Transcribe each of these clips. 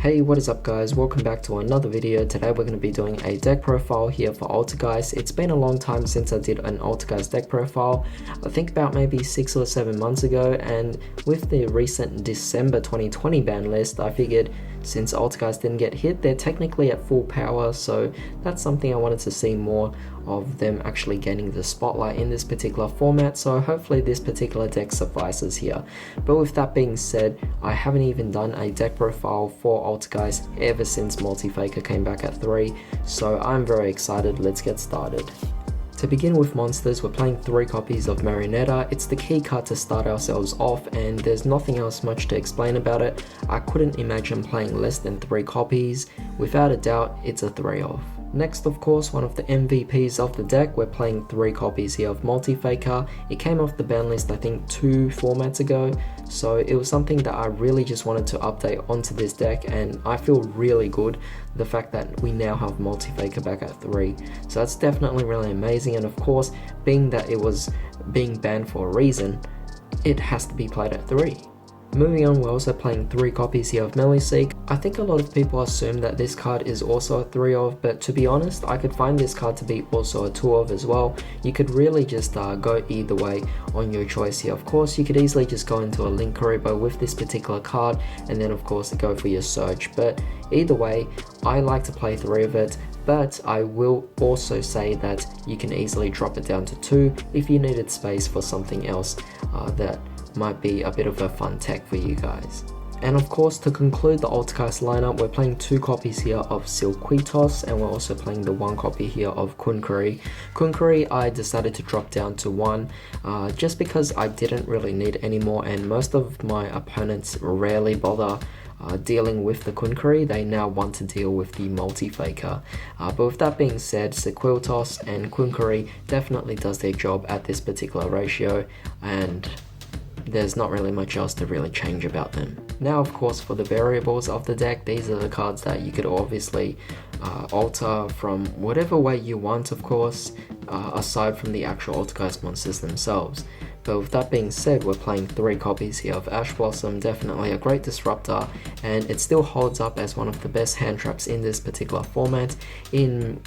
Hey, what is up guys, welcome back to another video. Today we're going to be doing a deck profile here for Altergeist. It's been a long time since I did an Altergeist deck profile, I think about maybe 6 or 7 months ago, and with the recent December 2020 ban list, I figured since Altergeist didn't get hit, they're technically at full power, so that's something I wanted to see more of them actually gaining the spotlight in this particular format, so hopefully this particular deck suffices here. But with that being said, I haven't even done a deck profile for Altergeist ever since Multifaker came back at 3, so I'm very excited. Let's get started. To begin with monsters, we're playing 3 copies of Marionetta. It's the key card to start ourselves off, and there's nothing else much to explain about it. I couldn't imagine playing less than 3 copies. Without a doubt, it's a 3-off. Next, of course, one of the MVPs of the deck, we're playing 3 copies here of Multifaker. It came off the ban list I think 2 formats ago, so it was something that I really just wanted to update onto this deck, and I feel really good the fact that we now have Multifaker back at 3. So that's definitely really amazing, and of course, being that it was being banned for a reason, it has to be played at 3. Moving on, we're also playing 3 copies here of Melee-Seek. I think a lot of people assume that this card is also a 3-of, but to be honest, I could find this card to be also a 2-of as well. You could really just go either way on your choice here. Of course, you could easily just go into a Link Karibo with this particular card, and then of course go for your search. But either way, I like to play 3 of it. But I will also say that you can easily drop it down to 2 if you needed space for something else that might be a bit of a fun tech for you guys. And of course, to conclude the Altergeist lineup, we're playing 2 copies here of Silquitos, and we're also playing the 1 copy here of Kunkuri. Kunkuri I decided to drop down to 1 just because I didn't really need any more, and most of my opponents rarely bother dealing with the Kunkuri. They now want to deal with the Multifaker. But with that being said, Silquitos and Kunkuri definitely does their job at this particular ratio, and there's not really much else to really change about them. Now of course, for the variables of the deck, these are the cards that you could obviously alter from whatever way you want, of course, aside from the actual Altergeist monsters themselves. But with that being said, we're playing 3 copies here of Ash Blossom, definitely a great disruptor, and it still holds up as one of the best hand traps in this particular format, in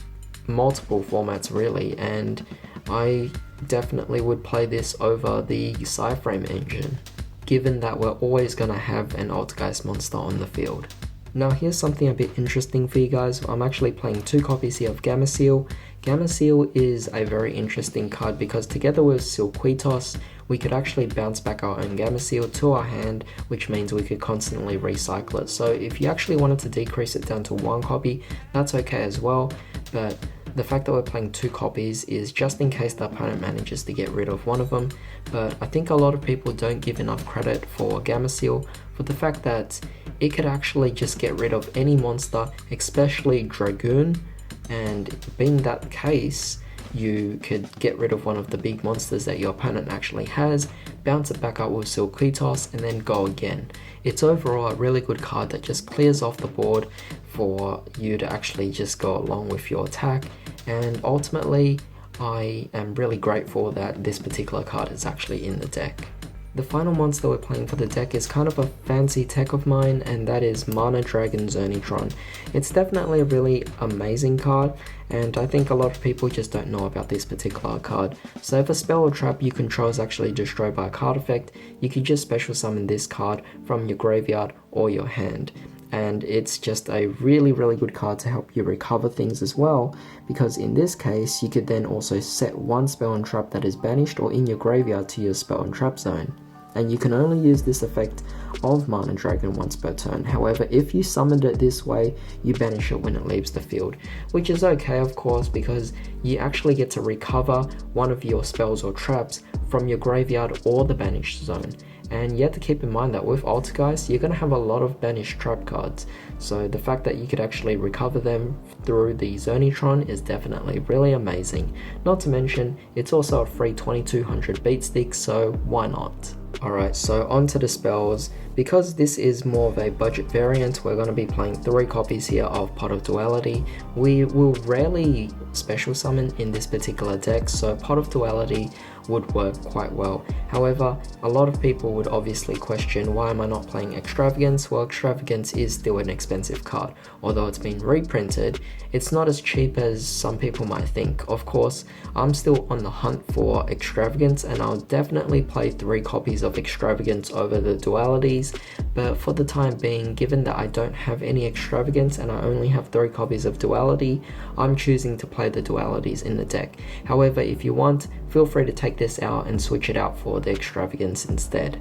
multiple formats really, and I definitely would play this over the Cyframe engine, given that we're always going to have an Altergeist monster on the field. Now here's something a bit interesting for you guys. I'm actually playing 2 copies here of Gameciel. Gameciel is a very interesting card because together with Silquitos, we could actually bounce back our own Gameciel to our hand, which means we could constantly recycle it. So if you actually wanted to decrease it down to 1 copy, that's okay as well, but the fact that we're playing 2 copies is just in case the opponent manages to get rid of one of them. But I think a lot of people don't give enough credit for Gameciel for the fact that it could actually just get rid of any monster, especially Dragoon, and being that case, you could get rid of one of the big monsters that your opponent actually has, bounce it back up with Silquitos, and then go again. It's overall a really good card that just clears off the board for you to actually just go along with your attack, and ultimately I am really grateful that this particular card is actually in the deck. The final monster we're playing for the deck is kind of a fancy tech of mine, and that is Mana Dragon Zernitron. It's definitely a really amazing card, and I think a lot of people just don't know about this particular card. So if a spell or trap you control is actually destroyed by a card effect, you can just special summon this card from your graveyard or your hand. And it's just a really good card to help you recover things as well, because in this case you could then also set 1 spell and trap that is banished or in your graveyard to your spell and trap zone, and you can only use this effect of Mana Dragon once per turn. However, if you summoned it this way, you banish it when it leaves the field, which is okay of course, because you actually get to recover one of your spells or traps from your graveyard or the banished zone. And you have to keep in mind that with Altergeist, you're going to have a lot of banished trap cards, so the fact that you could actually recover them through the Zernitron is definitely really amazing. Not to mention, it's also a free 2200 beat stick, so why not? Alright, so on to the spells. Because this is more of a budget variant, we're going to be playing 3 copies here of Pot of Duality. We will rarely special summon in this particular deck, so Pot of Duality would work quite well. However, a lot of people would obviously question, why am I not playing Extravagance? Well, Extravagance is still an expensive card. Although it's been reprinted, it's not as cheap as some people might think. Of course, I'm still on the hunt for Extravagance, and I'll definitely play 3 copies of Extravagance over the dualities, but for the time being, given that I don't have any Extravagance and I only have 3 copies of duality, I'm choosing to play the dualities in the deck. However, if you want, feel free to take this out and switch it out for the Extravagance instead.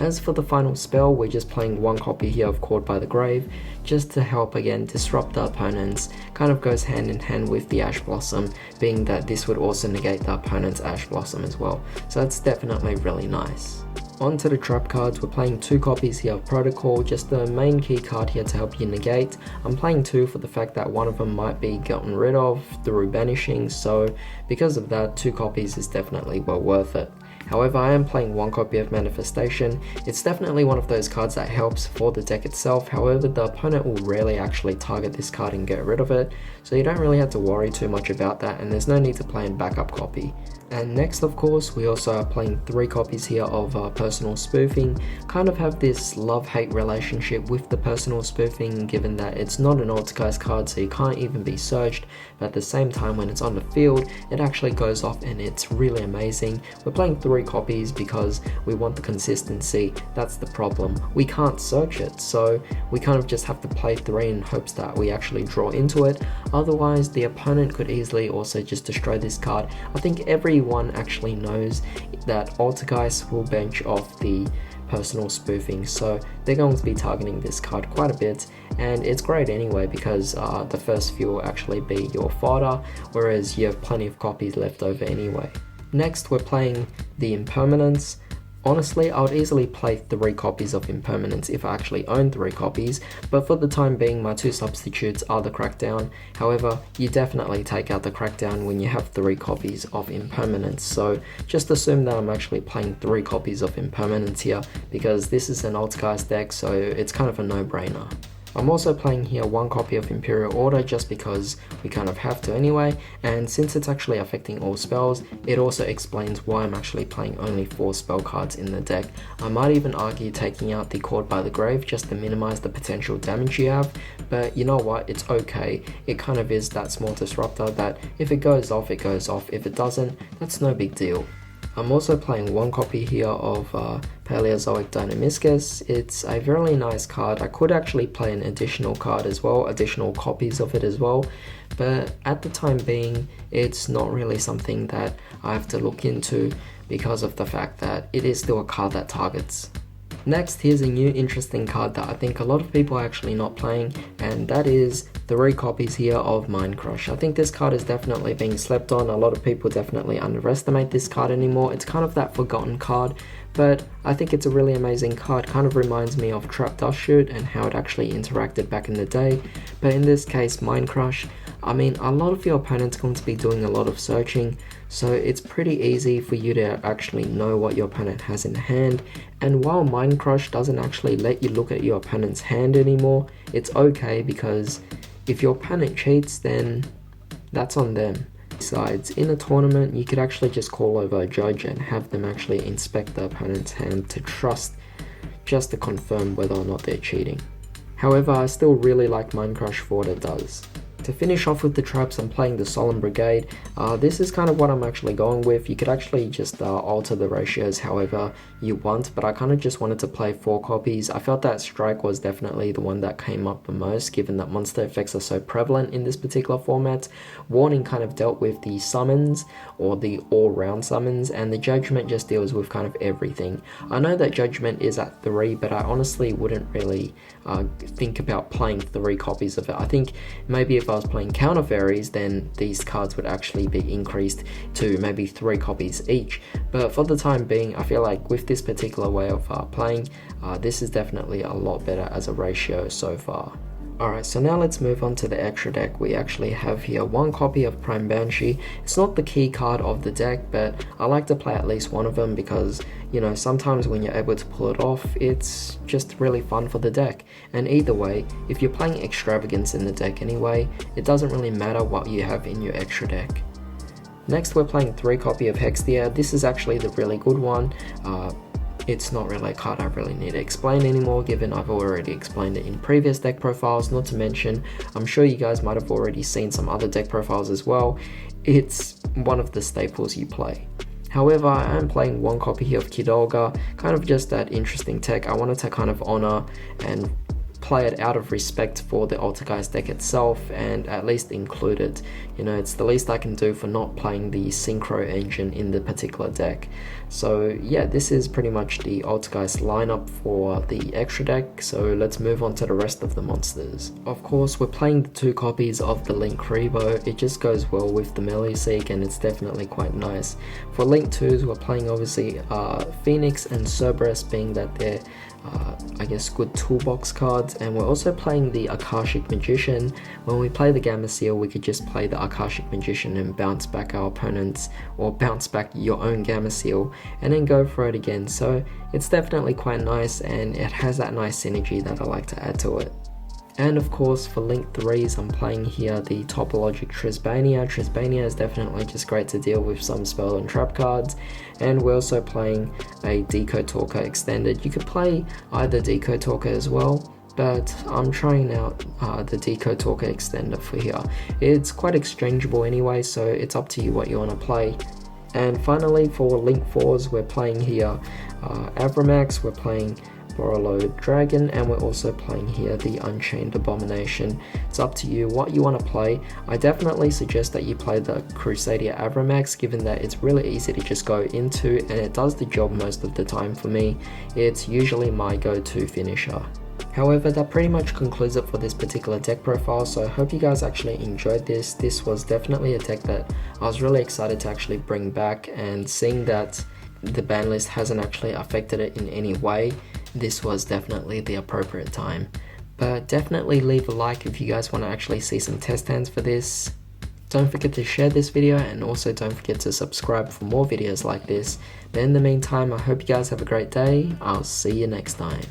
As for the final spell, we're just playing 1 copy here of Caught by the Grave, just to help again disrupt the opponents. Kind of goes hand in hand with the Ash Blossom, being that this would also negate the opponent's Ash Blossom as well. So that's definitely really nice. On to the trap cards, we're playing 2 copies here of Protocol, just the main key card here to help you negate. I'm playing 2 for the fact that one of them might be gotten rid of through banishing, so because of that, 2 copies is definitely well worth it. However, I am playing 1 copy of Manifestation. It's definitely one of those cards that helps for the deck itself, however the opponent will rarely actually target this card and get rid of it, so you don't really have to worry too much about that, and there's no need to play in backup copy. And next, of course, we also are playing 3 copies here of Personal Spoofing. Kind of have this love-hate relationship with the Personal Spoofing, given that it's not an Altergeist card, so you can't even be searched, but at the same time when it's on the field, it actually goes off and it's really amazing. We're playing 3 copies because we want the consistency. That's the problem. We can't search it, so we kind of just have to play 3 in hopes that we actually draw into it. Otherwise, the opponent could easily also just destroy this card. I think everyone actually knows that Altergeists will bench off the Personal Spoofing, so they're going to be targeting this card quite a bit, and it's great anyway because the first few will actually be your fodder, whereas you have plenty of copies left over anyway. Next, we're playing the Impermanence. Honestly, I would easily play 3 copies of Impermanence if I actually own 3 copies, but for the time being my 2 substitutes are the Crackdown. However, you definitely take out the Crackdown when you have 3 copies of Impermanence, so just assume that I'm actually playing 3 copies of Impermanence here, because this is an Altergeist deck, so it's kind of a no-brainer. I'm also playing here 1 copy of Imperial Order just because we kind of have to anyway, and since it's actually affecting all spells, it also explains why I'm actually playing only 4 spell cards in the deck. I might even argue taking out the Caught by the Grave just to minimize the potential damage you have, but you know what, it's okay. It kind of is that small disruptor that if it goes off, it goes off. If it doesn't, that's no big deal. I'm also playing 1 copy here of Paleozoic Deinamiscus. It's a very nice card. I could actually play an additional card as well, additional copies of it as well, but at the time being, it's not really something that I have to look into because of the fact that it is still a card that targets. Next, here's a new interesting card that I think a lot of people are actually not playing, and that is 3 copies here of Mind Crush. I think this card is definitely being slept on. A lot of people definitely underestimate this card anymore. It's kind of that forgotten card, but I think it's a really amazing card. Kind of reminds me of Trap Dust Shoot and how it actually interacted back in the day, but in this case, Mind Crush, I mean, a lot of your opponents are going to be doing a lot of searching, so it's pretty easy for you to actually know what your opponent has in hand. And while Mind Crush doesn't actually let you look at your opponent's hand anymore, it's okay because if your opponent cheats, then that's on them. Besides, in a tournament, you could actually just call over a judge and have them actually inspect the opponent's hand to trust, just to confirm whether or not they're cheating. However, I still really like Mind Crush for what it does. To finish off with the traps, I'm playing the Solemn Brigade. This is kind of what I'm actually going with. You could actually just alter the ratios however you want, but I kind of just wanted to play 4 copies. I felt that Strike was definitely the one that came up the most, given that monster effects are so prevalent in this particular format. Warning kind of dealt with the summons, or the all-round summons, and the Judgment just deals with kind of everything. I know that Judgment is at 3, but I honestly wouldn't really think about playing 3 copies of it. I think maybe if I was playing Counter Fairies, then these cards would actually be increased to maybe 3 copies each, but for the time being, I feel like with this particular way of playing, this is definitely a lot better as a ratio so far. Alright, so now let's move on to the extra deck. We actually have here 1 copy of Prime Banshee. It's not the key card of the deck, but I like to play at least one of them because, you know, sometimes when you're able to pull it off, it's just really fun for the deck. And either way, if you're playing Extravagance in the deck anyway, it doesn't really matter what you have in your extra deck. Next we're playing 3 copy of Hextia. This is actually the really good one. It's not really a card I really need to explain anymore, given I've already explained it in previous deck profiles. Not to mention, I'm sure you guys might have already seen some other deck profiles as well. It's one of the staples you play. However, I am playing 1 copy here of Kid Olga, kind of just that interesting tech. I wanted to kind of honor and play it out of respect for the Altergeist deck itself, and at least include it. You know, it's the least I can do for not playing the Synchro engine in the particular deck. So yeah, this is pretty much the Altergeist lineup for the extra deck, so let's move on to the rest of the monsters. Of course, we're playing the 2 copies of the Link Rebo. It just goes well with the Melee Seek, and it's definitely quite nice. For Link 2s, we're playing obviously Phoenix and Cerberus, being that they're I guess good toolbox cards, and we're also playing the Akashic Magician. When we play the Gamma Seal, we could just play the Akashic Magician and bounce back our opponents, or bounce back your own Gamma Seal, and then go for it again. So it's definitely quite nice, and it has that nice synergy that I like to add to it. And of course, for Link 3s, I'm playing here the Topologic Trisbania. Trisbania is definitely just great to deal with some spell and trap cards. And we're also playing a Decode Talker extended. You could play either Decode Talker as well, but I'm trying out the Decode Talker extender for here. It's quite exchangeable anyway, so it's up to you what you want to play. And finally, for Link 4s, we're playing here Avramax, we're playing Borolo Dragon, and we're also playing here the Unchained Abomination. It's up to you what you want to play. I definitely suggest that you play the Crusadia Avramax, given that it's really easy to just go into, and it does the job most of the time for me. It's usually my go-to finisher. However, that pretty much concludes it for this particular deck profile, so I hope you guys actually enjoyed this. This was definitely a deck that I was really excited to actually bring back, and seeing that the ban list hasn't actually affected it in any way, this was definitely the appropriate time. But definitely leave a like if you guys want to actually see some test hands for this. Don't forget to share this video, and also don't forget to subscribe for more videos like this. But in the meantime, I hope you guys have a great day. I'll see you next time.